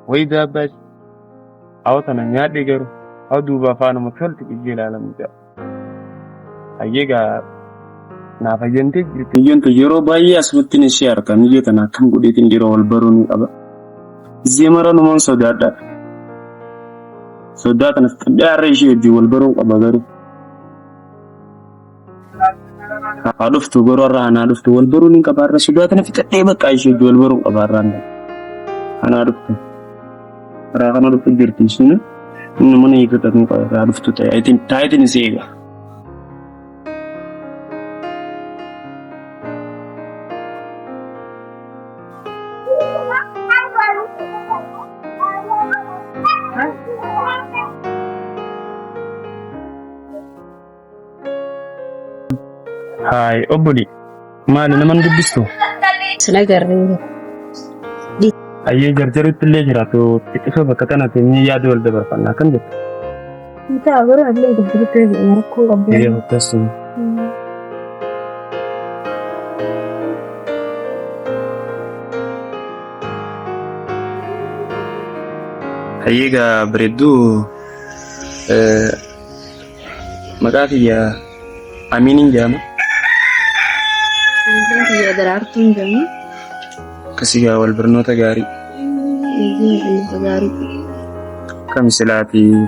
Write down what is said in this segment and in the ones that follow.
وإذا بس أوتنا نادي جرو أدو بافانا مكسل تجيل على مجا أيجا نافجنتي جنتو جرو باي أسمتني شير كم يجتنا كم قديتين جرو والبروني أبا زمرا نمون سودات نستدعي ريشي دي والبرون أبا غرو عرفت غرور أنا عرفت والبروني كبار سودات نفتح بك عايشة دي والبرون كبار أنا عرفت راغنا عرفت جرتي سنة إنه من يقدرني كبار عرفت تايتين سيجا هاي أبولي ما لنا من دبستو سنقرر أيه جرجرت اللي جراتو تكسو بكتنا تني ياد ولد برفنا كن جت أنت أقول أبلي دبرت يركون قبل إيه بتسمع أيه بريدو مكافي يا أمينين جامع يا درارتون جامع كسيجا والبرنوتا جاري جاري كم سلاتي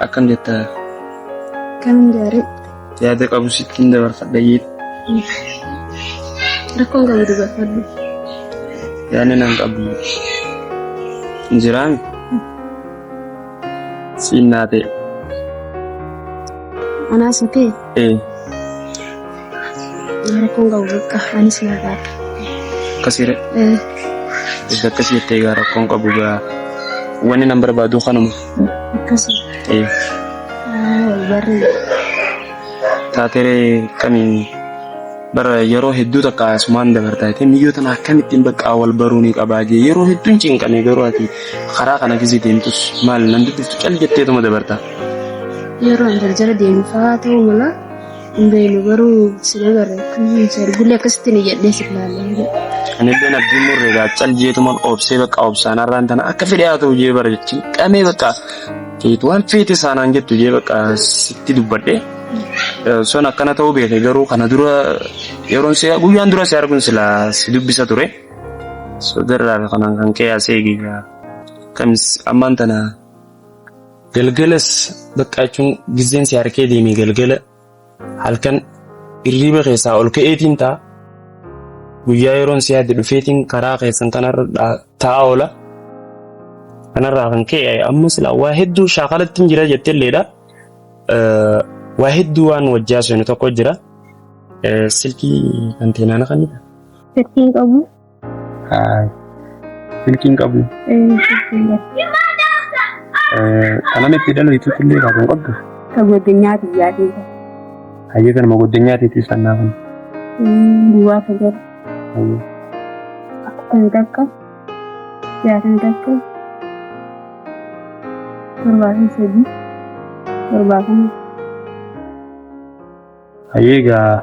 أكن جتا كم جاري يا دك أبو ستين دبر فديت ركون قبل دبر فدي يعني نان أبو جيران سيناتي أنا سكي إيه ركون قبل كهاني سنادار كسيرة إذا كسيرة تيجا ركون قبل واني نمبر بعدو خانم كسير إيه بري تاتري كمي برا يرو هدو تكا سمان دبرتا تي ميو تنا كمتين بك أول بروني كباجي يرو هدو نشين كني جرواتي خراق أنا كذي تنتوس مال نندو تفكال جتة تما دبرتا يرو عند الجرد ينفعته ولا بينو برو سنقرر كل شيء يقول لك استني جد سكلال أنا بين الدمور رجع تلجي تمن أوبسي بك أوبسانا رانتنا أكفي أتو جي برجتين كمي بك كيتوان فيتي سانا جت جي بك ستي دبرة سونا كنا تو بيته جرو كنا درا يرون سيا بويان درا سيار كن سلا سيدوب بيسا توري سودر كنا كان كيا سيجي كمس أمانتنا gelgeles bakkachuun gizeen si harkee deemee gelgela halkan irriba keessaa ol ka'eetiin ta'a guyyaa yeroon si yaadde dhufeetiin karaa keessan kanarra ta'a oola kanarraa kan ka'e amma sila waa hedduu shaakalatti jira jettelleedha waa hedduu waan wajjaa seenu tokko jira silkii anteenaana kanidha silkiin qabu silkiin qabu kanan itti dhalu itu illee kan qabdu tagodinyaati yaadii hayyee kan magodinyaati itti sannaafan bu'aa fayyada kan takka yaatan takka torbaafi sadii torbaafan hayyee gaa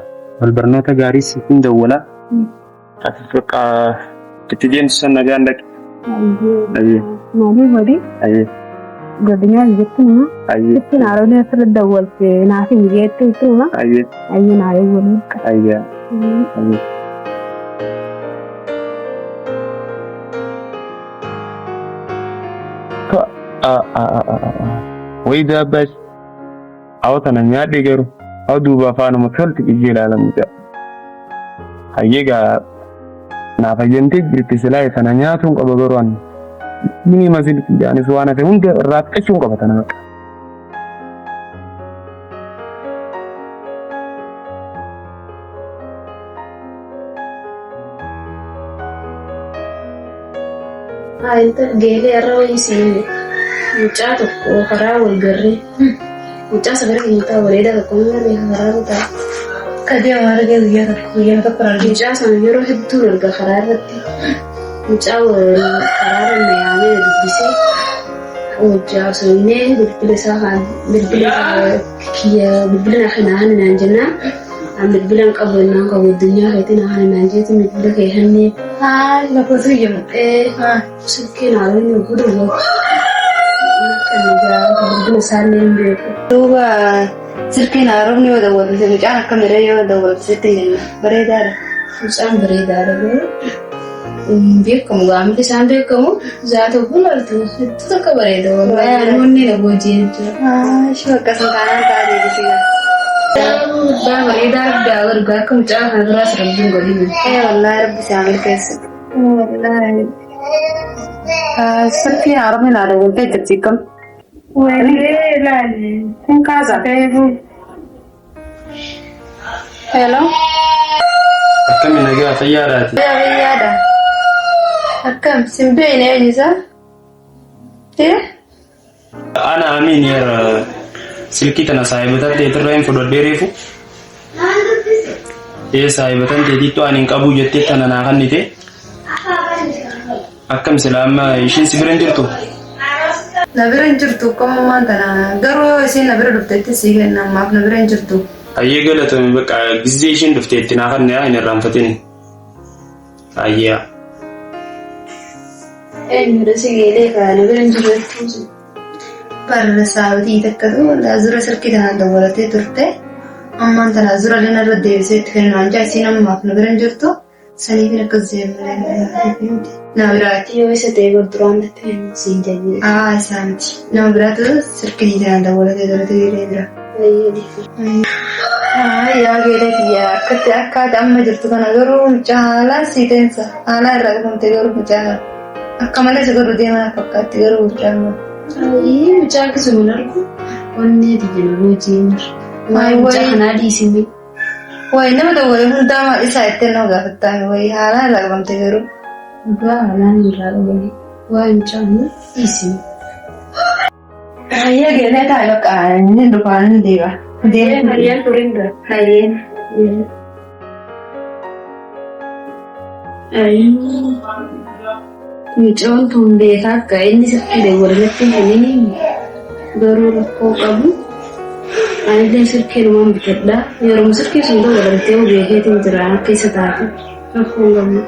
walbarnoota gaarii siifin dawwala ati bakka itti deemtu san nagaan dhaqe hayyee maalii godhi hayyee godinyaa jettuma hayyee itti naarolee asirra dawwalte naafi mijeetti ittuma hayyee hayyee naayee waliin hayyee hayyee وإذا بس أوتنا نادي جرو أدو بافانا مكسل تجيل على مجا هيجا نافجنتي جرتي سلاي سنانياتهم كبغروان مني مزيد يعني سوانا في هند رات كشون كبتنا أنت جيلي أروي سيني وجاتو وخرا والجري وجا سبرك أنت وليدا تكون لي خرا بتا كذي أمارك يا ركويا تقرأ وجا سنيرو هدور الخرا رتي وجا وخرا الميامي دبسي وجا سنين بالبلسا كيا بالبلنا خنان نانجنا bilbilan qabannaa qabu addunyaa keetiin haala naanjeetiin bilbila kee hannee haala gosa yemmuu silkiin haalonni gudu bilbila isaallee hin beeku. Duuba silkiin haaromni yoo dawwalise mucaan akka miree yoo dawwalisitti jenna bareedaadha. Mucaan bareedaadha beekamu gaamilli isaan beekamu zaata bulaltu hedduu takka bareeda namoonni na boojii jechuudha. Ishee akkasii taanaan taatee jechuudha. Daa bareedaa addaa gargaa akka mucaa kana biraas rabbiin godhinu. Wallaahi rabbi isaa milkeessa. Wallaahi. Silkiin haaromni naa dawwaltee jirti kam. Walee ilaali. Kun kaasa. Hello. Akkami nagaa fayyaadhaati. Fayyaadha. Akkam simbeene eenyusa? Ana Amin yara silkii tana saayibatan teetirraa hin fudhadhee reefu. Saayibatan teetittu ani hin qabu jettee tana naa kannite. Akkam silaa amma ishiin si bira hin jirtu? Na bira hin jirtu kamummaan tana garuu isiin na bira dhufteetti sii kenna ammaaf na bira hin jirtu. Ayyee galatoomi bakka gizee ishiin dhufteetti naa kannee hin irraanfatin. Ayyee. Eenyudha si geelee kana bira hin jirtu. Barra saabatii takkatu zura silkii tanaan dawwalatee turte ammaan tana zura lina irra deebisee itti kennu waan jaa isiin ammaaf na bira hin jirtu saniifin akkas deemalee nama biraati yoo isa ta'e gurguraan natti siin jajjire. Isaa miti nama biraatu silkii tanaan dawwalatee turte geelee bira. Yaa geelee biyya akkaataa amma jirtu kana garuu mucaa haalaan sii teensa haalaa irraa qabamte garuu mucaa akka malee si godhu deeman fakkaatti garuu mucaa mucaa akkasuma argu wanni biyya hojiin mucaa kanaa dhiisime. Wayi nama dawwalee hundaa isaa itti nama gaafattaame wayi haalaan irraa qabamte garuu. Dhugaa haalaan irraa qabame wayi mucaa dhiisime. Hayya geelee taa'e bakka inni dhufaan hin deeba. Hayyaan turiin dura. Hayyeen. Mucaan tun beekaa akka inni silkii dawwalatti hin garuu rakkoo qabu. Anillee silkii numaan bitadha. Yeroo silkii sun dawwalattee beekeetiin jira akka isa taate rakkoo qabu.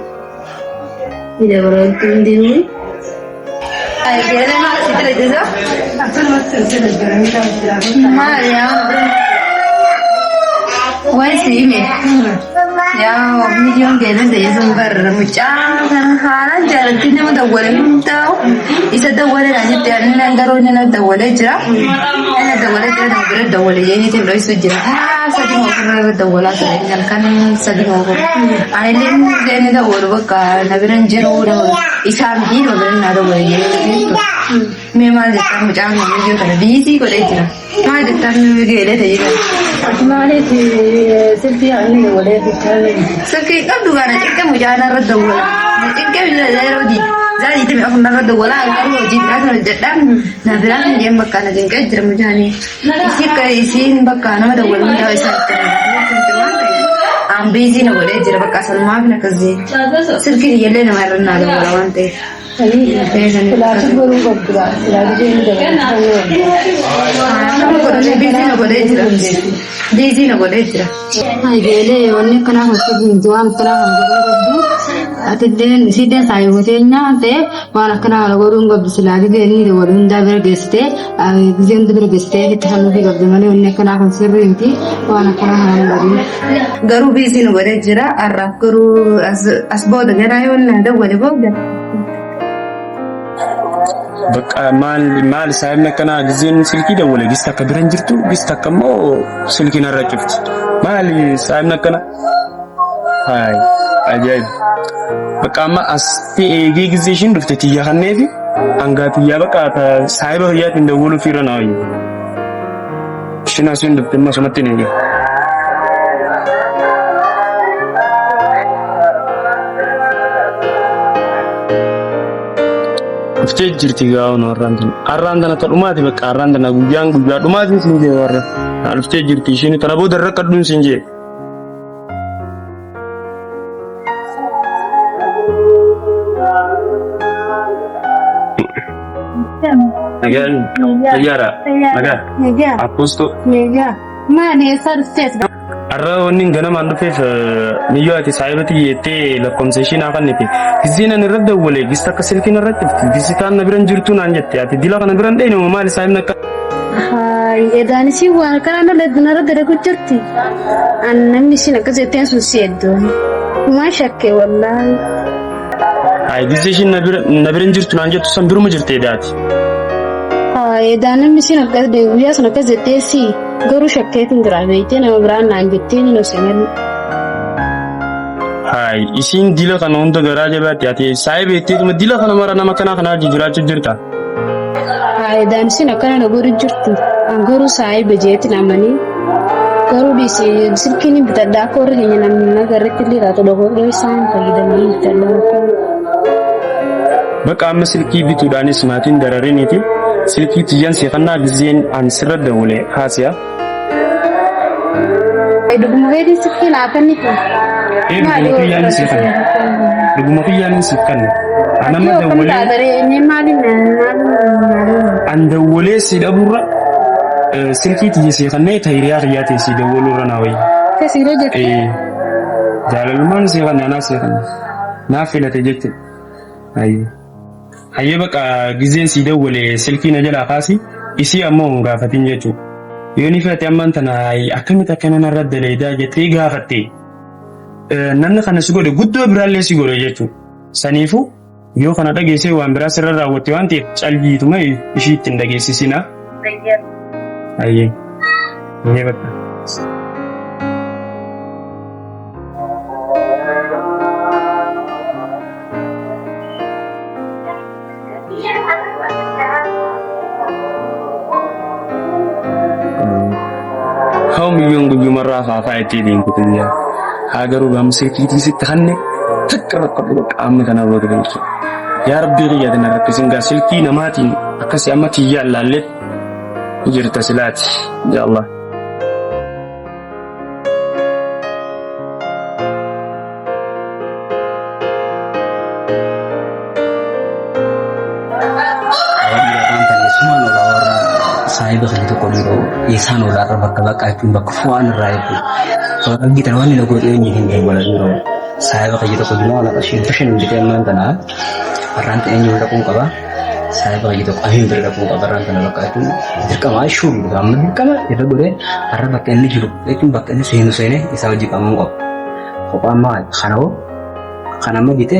Ni dabalatti hin deemu. Geelee maal sitti lejjisa? Akkasumatti sitti lejjisa. Maal yaa? Wayi si hime. Yaa miliyoon geelee deemuun barra mucaa kan haalaan jaalatti nama dawwalee hundaa'u isa dawwalee na jettee ani garuu inni na dawwalee jira. Inni dawwalee jira nama bira dawwalee jeeniitiin dho'isu jira. Sadii ofirra dawwalaa ture kan sadii ofirra. Anillee inni dawwalu bakka na bira hin jiru isaa miti nama bira na dawwalee jeeniitiin. Mee maal jettaa mucaan miliyoon kana biisii godhee jira. Maal jettaa geelee ta'ee jira. Maaliif silkii haalli dawwalee bittaa? Silkii qabdu kana cinqee mucaan irra dawwala. Cinqee yeroo di zaati itti mi'a fuuldura dawwala garuu hojii biraa kana jedhaan na biraan hin deemu bakka na cinqee jira mucaanii. Isiin bakka nama dawwalu hundaa isaa itti ambiisii na godhee jira bakka sanumaaf na kasee. Silkii iyyallee nama irra naa dawwala waan ta'eef. Silaafii godhuu qabdudha. Silaafii deemuu dabalata. Biizii na godhee jira. Geelee wanni akkanaa kan fakkii waan akkanaa kan godhuu qabdu. Atilleen siideen saayibotee nyaate waan akkanaa kan godhuu qabdu silaafii deemuu dabalu hundaa bira geessitee gizee hunda bira geessitee itti hannuufii qabdu malee wanni akkanaa kan sirrii miti waan akkanaa kan godhu. Garuu biizii na godhee jira. Har'aaf garuu as booda garaa yoo na dawwale booda. Bakka maal saayibni akkanaa gizeen silkii dawwale gista akka bira hin jirtu gista akka immoo silkiin irra cufti. Maali saayibni akkana? Hayi ajaa'iba. Bakka amma as eegee gizee ishiin dhufte tiyyaa kanneefi hangaa tiyyaa bakka saayiba fayyaatiin dawwaluuf irra naa wayya. Ishiin asiin dhufte amma asumatti hin eege. Dhuftee jirti gaa'oon har'aan tana dhumaati bakka har'aan tana guyyaa dhumaati siin jee warra dhuftee jirti ishiin kana booda irra qadduun siin jee. Nagaan fayyaadha nagaa apostoo. Maali eessa dhuftees? arra wanni ganama andufeef niyyoo ati saayibati yettee lakkoomsa naa kannite gizeen ani irra dawwale gista akka silkiin irra cifti gisitaan na biran jirtu naan jette ati dila kana biran dheene maali saayibna akka edaanisi waan kana lednara dalagu jirti an namni sin akka zeteen sun sieddo ma shakke wallahi ay gizeen na biran jirtu naan jettu san biruma jirte daati edaanimi sin akka de wiya sun akka zeteesi garu shakkeetin dirabeete nama biraan naan jetteen no semen hay isin dila kana hunda garaa jabaatti ati saayibeetti kuma dila kana mara nama kana jiraachuu jirta edaanisi akkana na goru jirti an garu saayibe jeeti namani garu disi silkini bitadda ko rehenya namna garretti lira to dogo do isaan fayyadamanii bitadda baka amma silkii bituudhaanis maatiin darariniiti silkii tiyyan seefannaa gizeen an sirra dawwale haasiya duguma geedi silkii laafanni ko duguma kiyyaan siifkan anama dawwale an dawwale si dhaburra silkii tiyya seefannee tayiriyaa kiyyaatee si dawwalurra naawayya kasiro jette jaalalummaan seefannaa naa seefannaa naa filate jette hayyee baqa gizeen si dawwale silkii na jalaa kaasi isii ammoo gaafatin jechuudha yoo ni fedhate ammaan tana akkamitti akkana narra daleedaa jettee gaafatte nanna kana si godhe guddoo biraallee si godhe jechuudha saniifu yoo kana dhageessee waan biraa sirra raawwatte waan ta'eef caljiituma ishii ittiin dhageessisina hayyee baqa milyon guyyuu marraa faafaa itti deemkutu hagaru gamsee kiitii sitti hanne takka qaamni kana wada galchu yaa rabbii qiyyatin rakkisin gaa silkii namaatiin akkasii amma tiyyaan laallee jirta silaati ya Allah saayiba kan itu kodiro isan ular bakka itu bakka fuan raibu so kita wani logo ini hindi wala diro saayiba kan itu kodiro ala kasih fashion jika mantana ranta ini udah pun kaba saayiba kan itu ahin berda pun kaba ranta nalaka itu jika masuk gamen kaba itu boleh karena bakka ini juru itu bakka ini sehinu isa jika mongko kopama kana mah gitu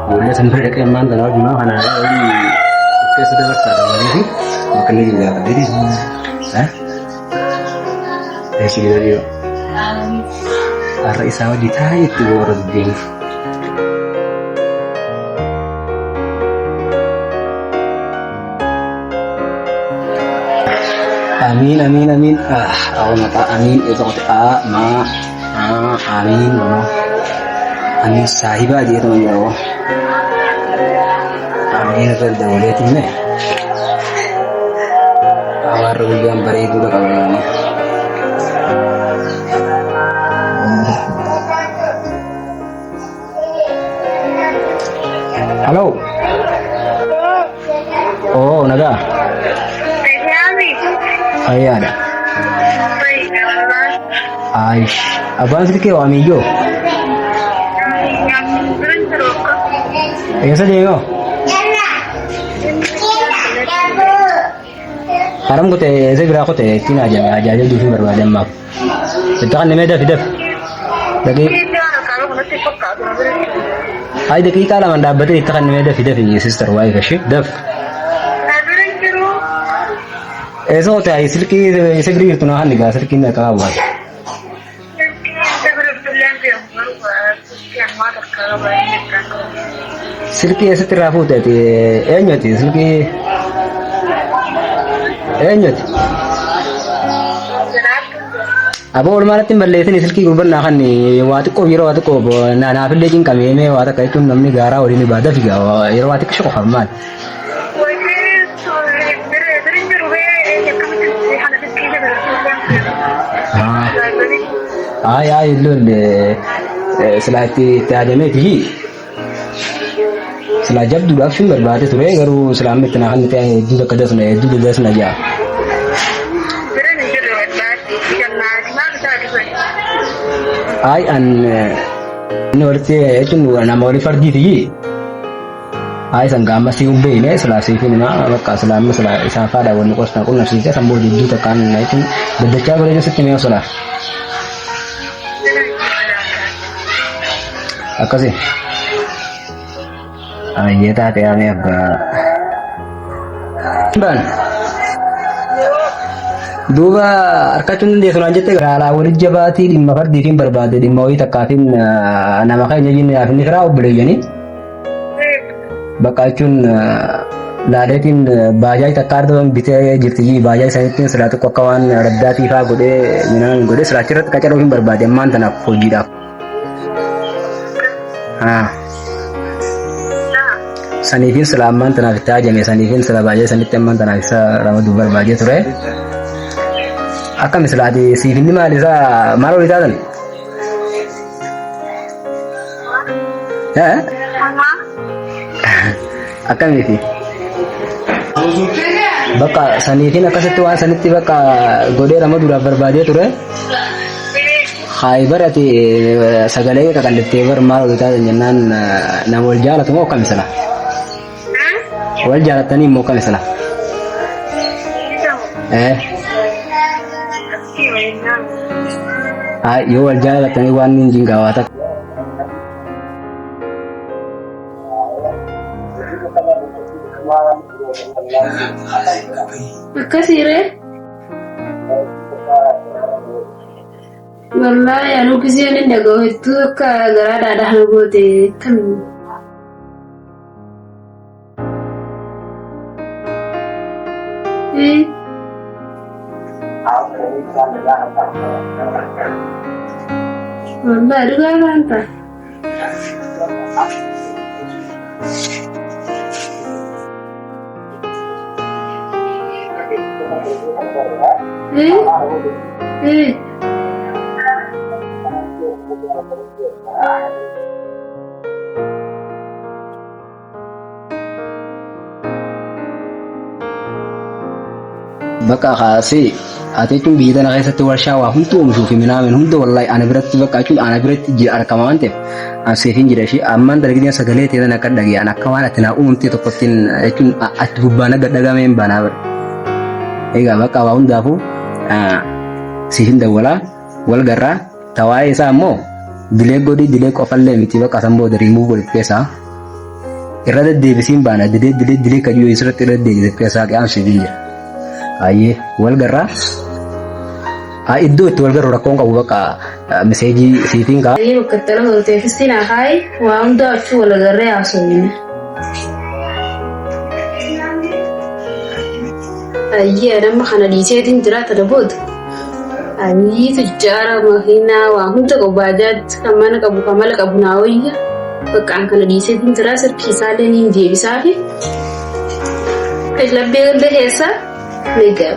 boleh sampai dekat mantana gimana kana sudah bersabar lagi makan ini juga jadi sih dari arah isawa ditanya itu orang ding amin awal mata amin itu kata amin amin sahiba dia teman jauh amin berdaulat ini awal gambar itu dah kawan halo oh naga ayah ada Aish abang sedikit amigo ऐसा देगा haram ko te ऐसे गिरा को ते तीन आजा दूसरी बर्बाद है माफ इतना नहीं में दफ लगे आई देखी काला मंडा बते इतना नहीं में दफ ये सिस्टर वाइफ है शिप दफ ऐसा होता है इसलिए ऐसे गिरी तो ना निकाल सर किन्ना कहा हुआ सिल्की ऐसे तेरा होता है एन्योती सिल्की एन्योती अब और मारा तीन बल्ले थे सिल्की गुबर ना खाने वात को ना फिर लेकिन कमी में वाता कहीं तुम नमनी गारा और इन्हें बाधा फिर ये वात किसको खबर हाँ यार इल्लू सलाती त्यागे में थी सला जब दूर अक्सर बर्बाद है तो रे करो सलाम में तना हम क्या है दूर कदस में दूर दस न गया Ay an norte jechuun nama walii fardiiti. Ay sanggama si umbe ini selasi ini mah bakka selama isa fada wani kosna kun nafsija sambo jiddu tekan na itu bedaca boleh setimnya salah. Apa sih? Iya tak ada yang agak. Ban. Dua arkacun dia selanjutnya gara wali jabati di makar dirim berbada di mau itakatin nama kayaknya ini akhirnya kerau beli ni. Bakacun ladetin bajai takar doang bisa jirti bajai saya itu selatu kawan redati fa gode minan gode selacirat kaca rohim berbada mantan aku jidak. Sanifin selaman tanah kita jamnya sanifin selabaja sanit teman tanah kita ramad dubar baja tuh akan misalnya di sini di mana bisa malu di sana ya akan misi baka sanifin akan setuan sanit tiba ka gode ramad dubar baja tuh hai berarti segala itu akan ditebar malu di sana jangan namul jalan tuh mau kan misalnya wal jalan tani mau kan misalnya yo wal jalan tani wan ninjing gawata makasih re wallahi a lokacin da daga hoto ka gara da hango da kan wallahi duga banta Baka kasi ati tun bida na kaysa tuwar shawa hunto mushufi minamin hunto wallahi ana biratti baka cun ana biratti ji arkamante asifin jira shi amma da gidan sagale te na kadage ana kawana tana umti to kotin cun atubana gadaga men bana bar ega baka wa hunda fu sifin da wal garra tawaye sa mo dile godi dile ko falle miti baka sambo da remove pesa irada de bisin bana dile kajo isra tere de pesa ka am sivin aye wal garra iddo to wal garra ko ngaw baka message sifin ka ayo katalo ho te fisina hai wa unda chu wal garra asoni aye adam khana di setin jira ta dabod ayi tujara mahina wa hunta ko bajat kamana ka bukamala ka bunawiya baka an kana di setin jira sir pisale ni je bisafi kai labbe da hesa Legal.